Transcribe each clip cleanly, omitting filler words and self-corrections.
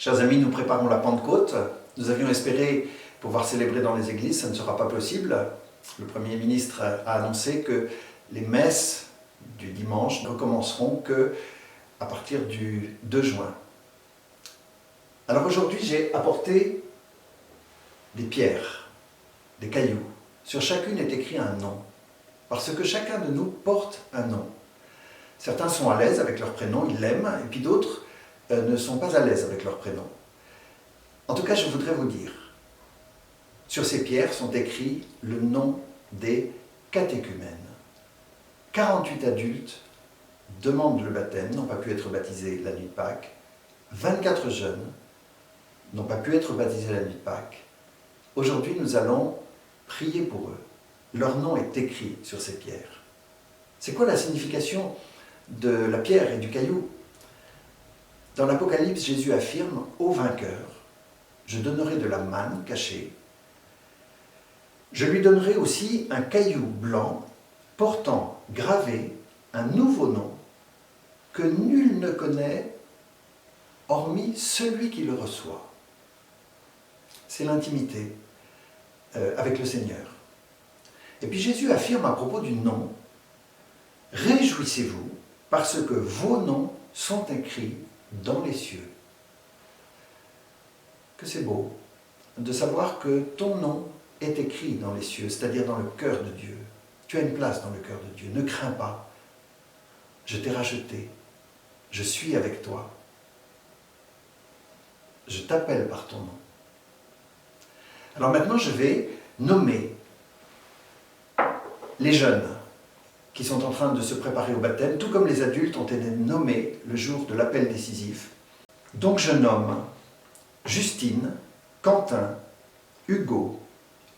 Chers amis, nous préparons la Pentecôte. Nous avions espéré pouvoir célébrer dans les églises, ça ne sera pas possible. Le Premier ministre a annoncé que les messes du dimanche ne recommenceront qu'à partir du 2 juin. Alors aujourd'hui, j'ai apporté des pierres, des cailloux. Sur chacune est écrit un nom, parce que chacun de nous porte un nom. Certains sont à l'aise avec leur prénom, ils l'aiment, et puis d'autres ne sont pas à l'aise avec leur prénom. En tout cas, je voudrais vous dire, sur ces pierres sont écrits le nom des catéchumènes. 48 adultes demandent le baptême, n'ont pas pu être baptisés la nuit de Pâques. 24 jeunes n'ont pas pu être baptisés la nuit de Pâques. Aujourd'hui, nous allons prier pour eux. Leur nom est écrit sur ces pierres. C'est quoi la signification de la pierre et du caillou? Dans l'Apocalypse, Jésus affirme « Au vainqueur, je donnerai de la manne cachée. Je lui donnerai aussi un caillou blanc portant gravé un nouveau nom que nul ne connaît hormis celui qui le reçoit. » C'est l'intimité avec le Seigneur. Et puis Jésus affirme à propos du nom « Réjouissez-vous parce que vos noms sont écrits dans les cieux. » Que c'est beau de savoir que ton nom est écrit dans les cieux, c'est-à-dire dans le cœur de Dieu. Tu as une place dans le cœur de Dieu. Ne crains pas. Je t'ai racheté. Je suis avec toi. Je t'appelle par ton nom. Alors maintenant, je vais nommer les jeunes qui sont en train de se préparer au baptême, tout comme les adultes ont été nommés le jour de l'appel décisif. Donc je nomme Justine, Quentin, Hugo,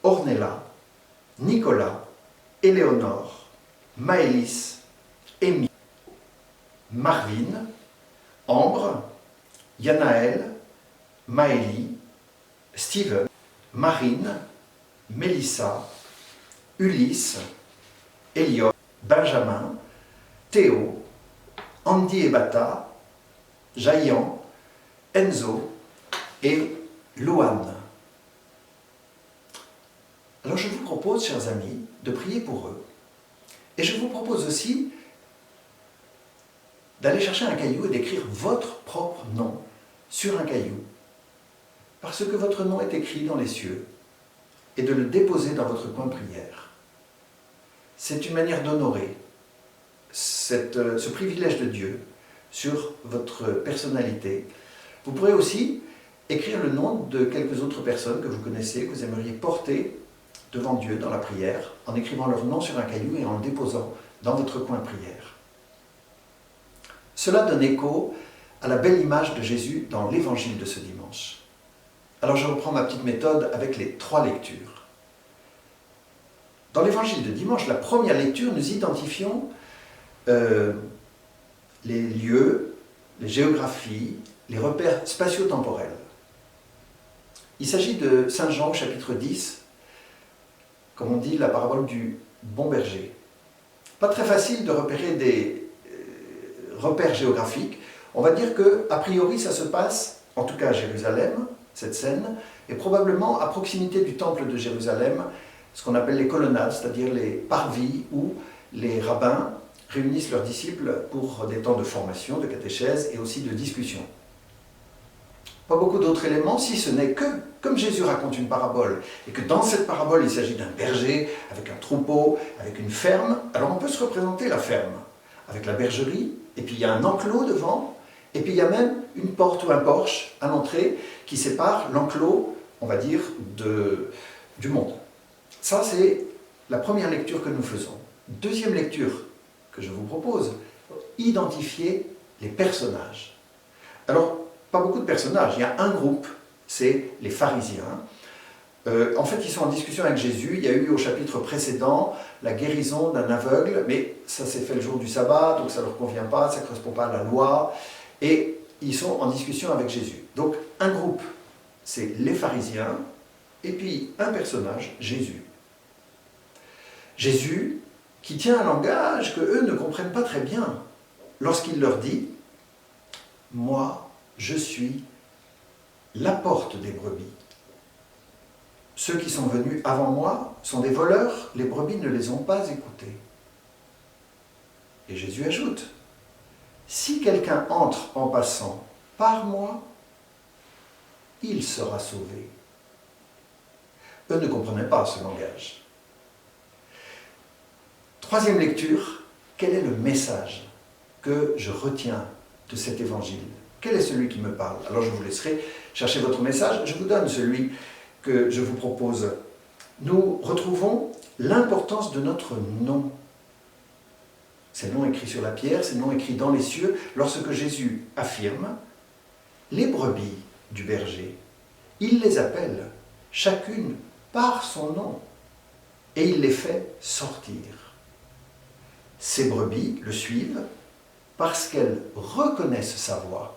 Ornella, Nicolas, Éléonore, Maëlys, Amy, Marvin, Ambre, Yanaël, Maëlie, Steven, Marine, Mélissa, Ulysse, Elliot, Benjamin, Théo, Andy et Bata, Jaïan, Enzo et Louane. Alors je vous propose, chers amis, de prier pour eux. Et je vous propose aussi d'aller chercher un caillou et d'écrire votre propre nom sur un caillou. Parce que votre nom est écrit dans les cieux, et de le déposer dans votre coin de prière. C'est une manière d'honorer ce privilège de Dieu sur votre personnalité. Vous pourrez aussi écrire le nom de quelques autres personnes que vous connaissez, que vous aimeriez porter devant Dieu dans la prière, en écrivant leur nom sur un caillou et en le déposant dans votre coin de prière. Cela donne écho à la belle image de Jésus dans l'évangile de ce dimanche. Alors je reprends ma petite méthode avec les 3 lectures. Dans l'évangile de dimanche, la première lecture, nous identifions les lieux, les géographies, les repères spatio-temporels. Il s'agit de Saint Jean, chapitre 10, comme on dit, la parabole du bon berger. Pas très facile de repérer des repères géographiques. On va dire que, a priori, ça se passe, en tout cas à Jérusalem, cette scène, et probablement à proximité du temple de Jérusalem, ce qu'on appelle les colonnades, c'est-à-dire les parvis où les rabbins réunissent leurs disciples pour des temps de formation, de catéchèse et aussi de discussion. Pas beaucoup d'autres éléments, si ce n'est que, comme Jésus raconte une parabole, et que dans cette parabole il s'agit d'un berger, avec un troupeau, avec une ferme, alors on peut se représenter la ferme, avec la bergerie, et puis il y a un enclos devant, et puis il y a même une porte ou un porche à l'entrée qui sépare l'enclos, on va dire, du monde. Ça, c'est la première lecture que nous faisons. Deuxième lecture que je vous propose, identifier les personnages. Alors, pas beaucoup de personnages, il y a un groupe, c'est les pharisiens. En fait, ils sont en discussion avec Jésus. Il y a eu au chapitre précédent la guérison d'un aveugle, mais ça s'est fait le jour du sabbat, donc ça ne leur convient pas, ça ne correspond pas à la loi. Et ils sont en discussion avec Jésus. Donc, un groupe, c'est les pharisiens, et puis un personnage, Jésus. Jésus, qui tient un langage que eux ne comprennent pas très bien, lorsqu'il leur dit « Moi, je suis la porte des brebis. Ceux qui sont venus avant moi sont des voleurs, les brebis ne les ont pas écoutés. Et Jésus ajoute, si quelqu'un entre en passant par moi, il sera sauvé. Eux ne comprenaient pas ce langage. Troisième lecture, quel est le message que je retiens de cet évangile? Quel est celui qui me parle? Alors je vous laisserai chercher votre message, je vous donne celui que je vous propose. Nous retrouvons l'importance de notre nom. C'est le nom écrit sur la pierre, c'est le nom écrit dans les cieux, lorsque Jésus affirme les brebis du berger. Il les appelle, chacune par son nom, et il les fait sortir. Ces brebis le suivent parce qu'elles reconnaissent sa voix.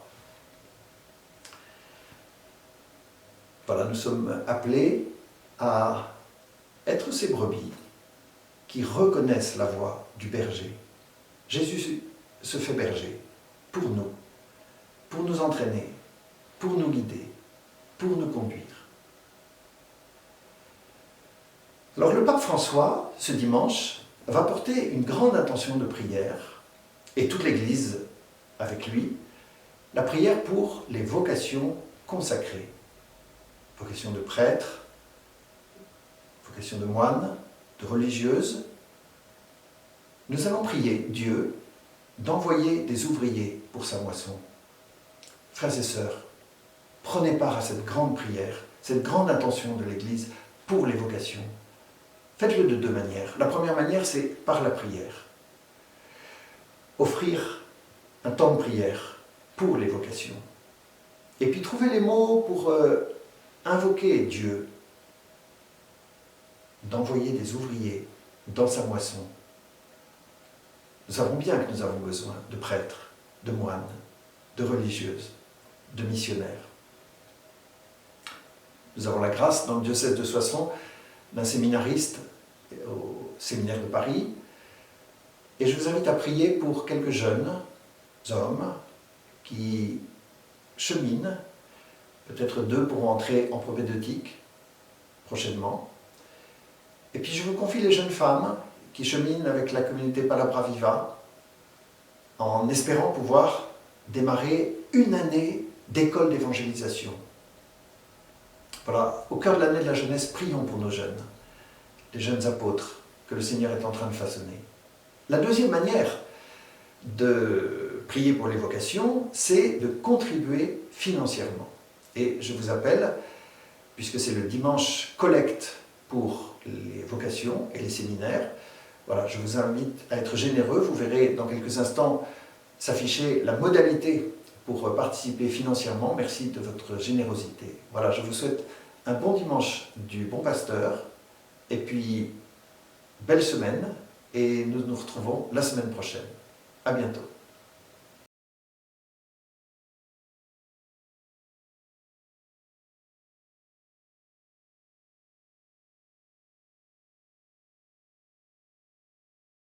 Voilà, nous sommes appelés à être ces brebis qui reconnaissent la voix du berger. Jésus se fait berger pour nous entraîner, pour nous guider, pour nous conduire. Alors le pape François, ce dimanche, va porter une grande intention de prière, et toute l'Église avec lui, la prière pour les vocations consacrées. Vocation de prêtre, vocation de moine, de religieuse. Nous allons prier Dieu d'envoyer des ouvriers pour sa moisson. Frères et sœurs, prenez part à cette grande prière, cette grande intention de l'Église pour les vocations. Faites-le de deux manières. La première manière, c'est par la prière. Offrir un temps de prière pour les vocations. Et puis trouver les mots pour invoquer Dieu, d'envoyer des ouvriers dans sa moisson. Nous savons bien que nous avons besoin de prêtres, de moines, de religieuses, de missionnaires. Nous avons la grâce dans le diocèse de Soissons d'un séminariste au séminaire de Paris, et je vous invite à prier pour quelques jeunes hommes qui cheminent. Peut-être 2 pourront entrer en propédeutique prochainement. Et puis je vous confie les jeunes femmes qui cheminent avec la communauté Palabra Viva en espérant pouvoir démarrer une année d'école d'évangélisation. Voilà, au cœur de l'année de la jeunesse, prions pour nos jeunes, les jeunes apôtres que le Seigneur est en train de façonner. La deuxième manière de prier pour les vocations, c'est de contribuer financièrement. Et je vous appelle, puisque c'est le dimanche collecte pour les vocations et les séminaires, voilà, je vous invite à être généreux. Vous verrez dans quelques instants s'afficher la modalité pour participer financièrement. Merci de votre générosité. Voilà, je vous souhaite un bon dimanche du Bon Pasteur, et puis belle semaine, et nous nous retrouvons la semaine prochaine. À bientôt.